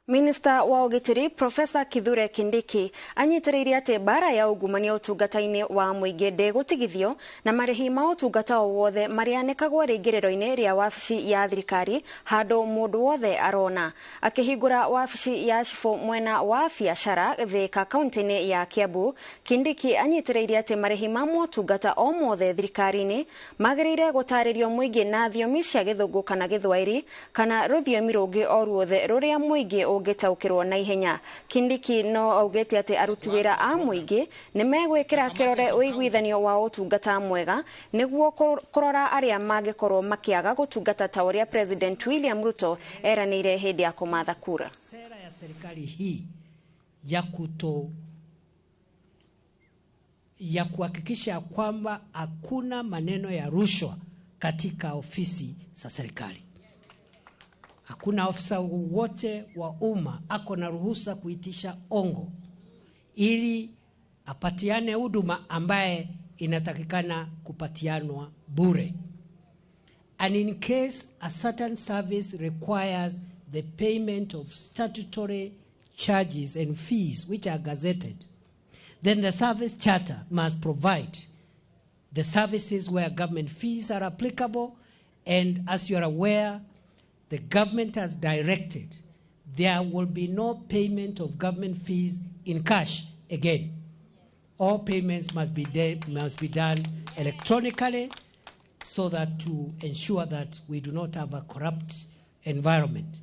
Minister wa Ugitiri Professor Kithure Kindiki anyitiriire ati bara ya ungumania utungata-ini wa muingi ndigutigithio na marihi ma utungata wothe marianekagwo ringiriro-ini ria wabici ya thirikari handu mundu wothe arona. Akihingura wabici ya Chifu mwena wa biacara Thika kaunti-ini ya Kiambu, Kindiki anyitiriire ati marihi ma utungata o mothe thirikari-ini magiriire gutaririo muingi na thiomi cia Githungu kana Githwairi kana ruthiomi rungi o ruothe ruria muingi ungitaukirwo na ihenya. Kindiki no augete ati aruti wira a muingi ni megwikira kirore uiguithanio wa utungata mwega niguo kurora aria mangikorwo makiaga gutungata ta uria President William Ruto eranire hindi ya kumatha kura. Sera ya serikali hii ya kuhakikisha kwamba hakuna maneno ya rushwa katika ofisi za serikali. Hakuna ofisa wote wa umma ako na ruhusa kuitisha ongo ili apatiane huduma ambaye inatakikana kupatianwa bure. And in case a certain service requires the payment of statutory charges and fees which are gazetted, then the service charter must provide the services where government fees are applicable. And as you are aware, the government has directed there will be no payment of government fees in cash again. All payments must be done electronically so that to ensure that we do not have a corrupt environment.